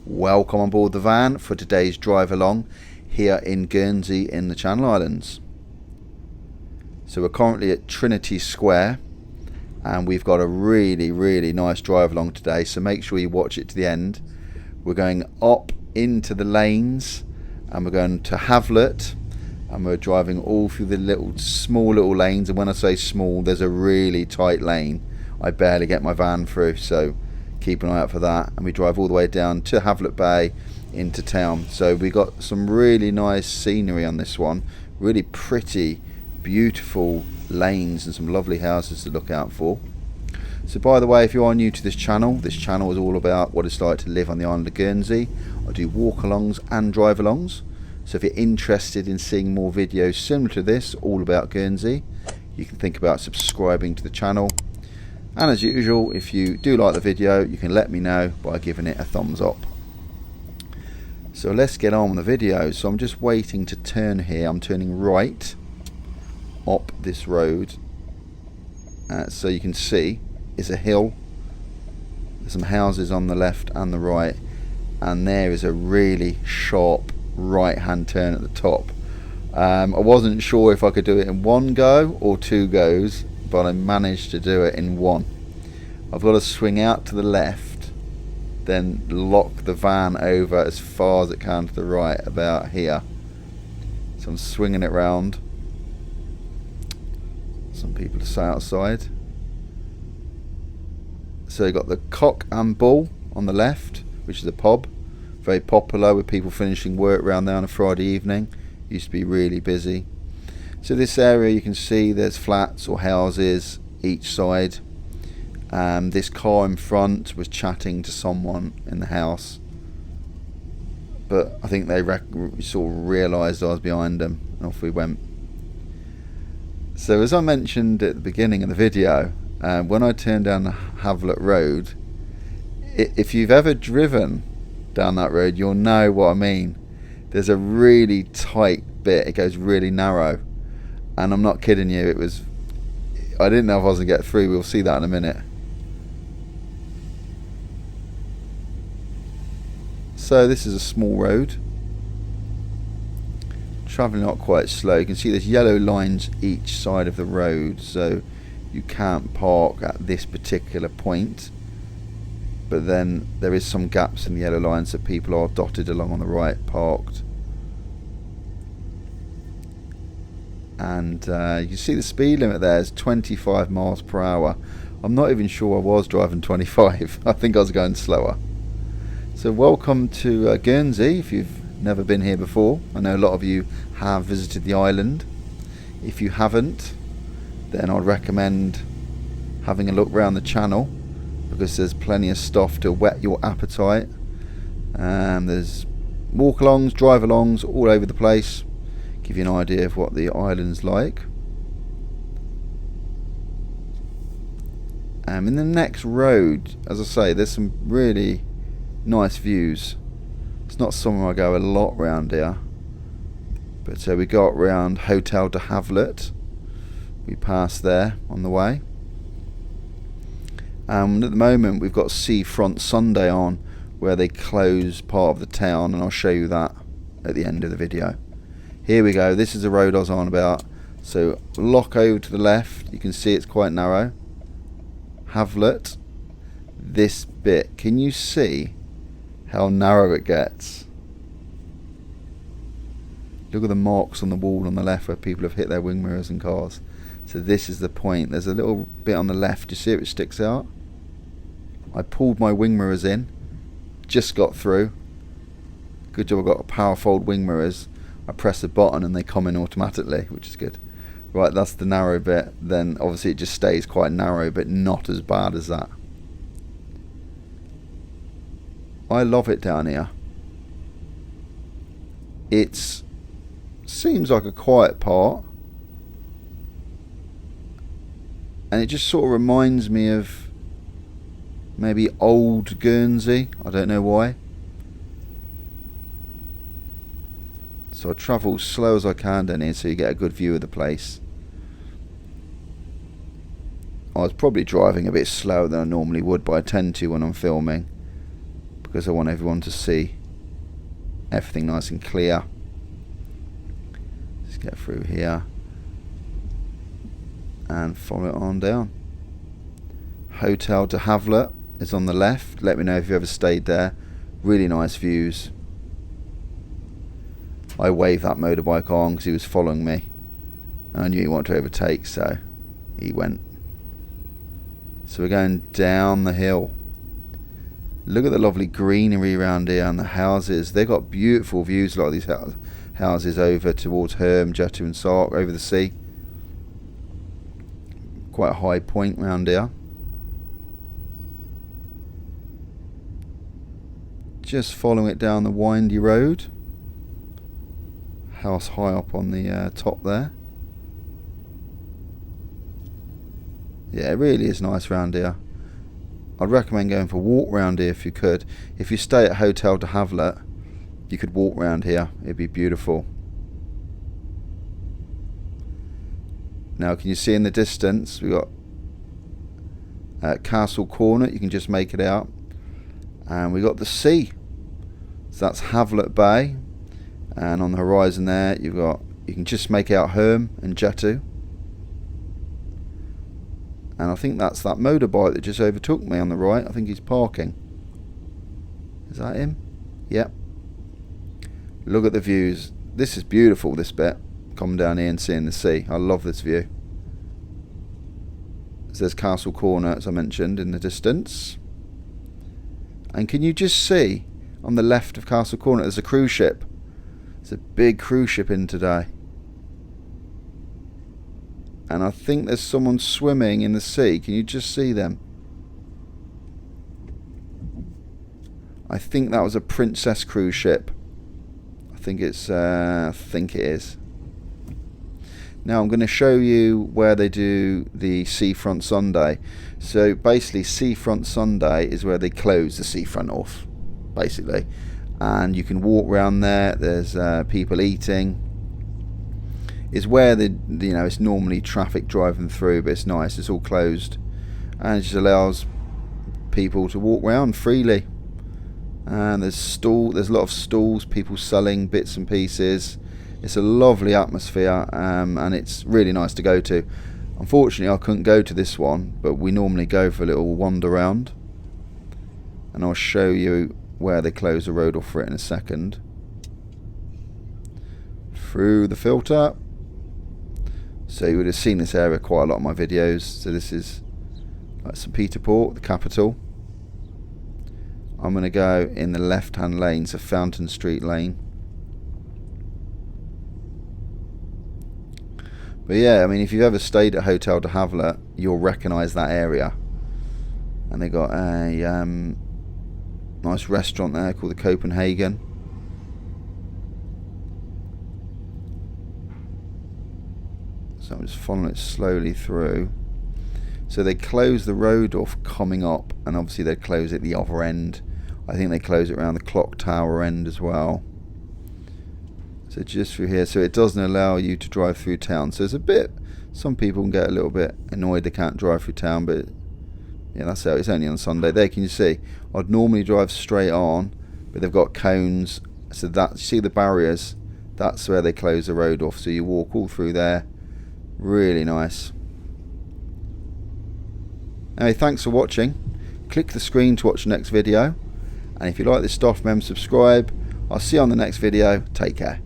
Welcome on board the van for today's drive along here in Guernsey in the Channel Islands. So we're currently at Trinity Square and we've got a really nice drive along today, so make sure you watch it to the end. We're going up into the lanes and we're going to Havlet and we're driving all through the small little lanes, and when I say small, there's a really tight lane. I barely get my van through, so keep an eye out for that. And we drive all the way down to Havlet Bay into town. So we got some really nice scenery on this one, really pretty, beautiful lanes and some lovely houses to look out for. So by the way, if you are new to this channel is all about what it's like to live on the island of Guernsey. I do walk-alongs and drive-alongs. So if you're interested in seeing more videos similar to this, all about Guernsey, you can think about subscribing to the channel. And as usual, if you do like the video, you can let me know by giving it a thumbs up. So let's get on with the video. So I'm just waiting to turn here. I'm turning right up this road. So you can see it's a hill. There's some houses on the left and the right. And there is a really sharp right hand turn at the top. I wasn't sure if I could do it in one go or two goes, but I managed to do it in one. I've got to swing out to the left, then lock the van over as far as it can to the right, about here. So I'm swinging it round. Some people to say outside. So you've got the Cock and Bull on the left, which is a pub, very popular with people finishing work around there on a Friday evening. Used to be really busy. So this area, you can see there's flats or houses each side. This car in front was chatting to someone in the house, but I think they sort of realised I was behind them and off we went. So as I mentioned at the beginning of the video, when I turned down the Havlet Road, if you've ever driven down that road, you'll know what I mean. There's a really tight bit, it goes really narrow. And I'm not kidding you, I didn't know if I was going to get through. We'll see that in a minute. So this is a small road. Travelling not quite slow. You can see there's yellow lines each side of the road, so you can't park at this particular point. But then there is some gaps in the yellow lines, so people are dotted along on the right, parked. And you can see the speed limit there is 25 miles per hour. I'm not even sure I was driving 25. I think I was going slower. So welcome to Guernsey if you've never been here before. I know a lot of you have visited the island. If you haven't, then I'd recommend having a look around the channel, because there's plenty of stuff to whet your appetite. There's walk-alongs, drive-alongs all over the place. Give you an idea of what the island's like. In the next road, as I say, there's some really nice views. It's not somewhere I go a lot round here, but we got round Hotel de Havlet. We passed there on the way. At the moment we've got Seafront Sunday on, where they close part of the town, and I'll show you that at the end of the video. Here we go, this is the road I was on about. So lock over to the left, you can see it's quite narrow. Havlet, this bit, can you see how narrow it gets? Look at the marks on the wall on the left where people have hit their wing mirrors and cars. So this is the point. There's a little bit on the left, you see it, which sticks out. I pulled my wing mirrors in, just got through. Good job I got power fold wing mirrors. I press a button and they come in automatically, which is good. Right, that's the narrow bit. Then obviously it just stays quite narrow, but not as bad as that. I love it down here. It seems like a quiet part, and it just sort of reminds me of maybe old Guernsey. I don't know why. So I travel slow as I can down here so you get a good view of the place. I was probably driving a bit slower than I normally would, but I tend to when I'm filming, because I want everyone to see everything nice and clear. Let's get through here and follow it on down. Hotel de Havelet is on the left. Let me know if you ever stayed there. Really nice views. I waved that motorbike on because he was following me and I knew he wanted to overtake, so he went. So we're going down the hill. Look at the lovely greenery around here and the houses. They've got beautiful views, a lot of these houses over towards Herm, Jetty and Sark, over the sea. Quite a high point round here. Just following it down the windy road. House high up on the top there. Yeah, it really is nice round here. I'd recommend going for a walk round here if you could. If you stay at Hotel de Havelet, you could walk round here. It'd be beautiful. Now, can you see in the distance we've got Castle Corner? You can just make it out, and we got the sea. So that's Havelet Bay, and on the horizon there you can just make out Herm and Jetty. And I think that's that motorbike that just overtook me on the right. I think he's parking. Is that him? Yep. Look at the views. This is beautiful, this bit. Coming down here and seeing the sea. I love this view. So there's Castle Corner, as I mentioned, in the distance. And can you just see on the left of Castle Corner there's a cruise ship. There's a big cruise ship in today. And I think there's someone swimming in the sea. Can you just see them? I think that was a Princess cruise ship. I think it is. Now I'm going to show you where they do the Seafront Sunday. So basically Seafront Sunday is where they close the seafront off, basically. And you can walk around there. There's people eating. It's where it's normally traffic driving through, but it's nice. It's all closed, and it just allows people to walk around freely. And there's a lot of stalls, people selling bits and pieces. It's a lovely atmosphere, and it's really nice to go to. Unfortunately, I couldn't go to this one, but we normally go for a little wander around, and I'll show you where they close the road off for it in a second. Through the filter. So you would have seen this area quite a lot in my videos. So this is like St Peter Port, the capital. I'm going to go in the left hand lane, so Fountain Street lane. But yeah, I mean, if you've ever stayed at Hotel de Havelet, you'll recognise that area. And they got a nice restaurant there called the Copenhagen. So I'm just following it slowly through. So they close the road off coming up, and obviously they close it the other end. I think they close it around the clock tower end as well. So just through here, so it doesn't allow you to drive through town. So it's a bit, some people can get a little bit annoyed they can't drive through town, but yeah, that's how it's only on Sunday. There, can you see? I'd normally drive straight on, but they've got cones. So that, see the barriers? That's where they close the road off. So you walk all through there. Really nice. Anyway, thanks for watching. Click the screen to watch the next video. And if you like this stuff, remember to subscribe. I'll see you on the next video. Take care.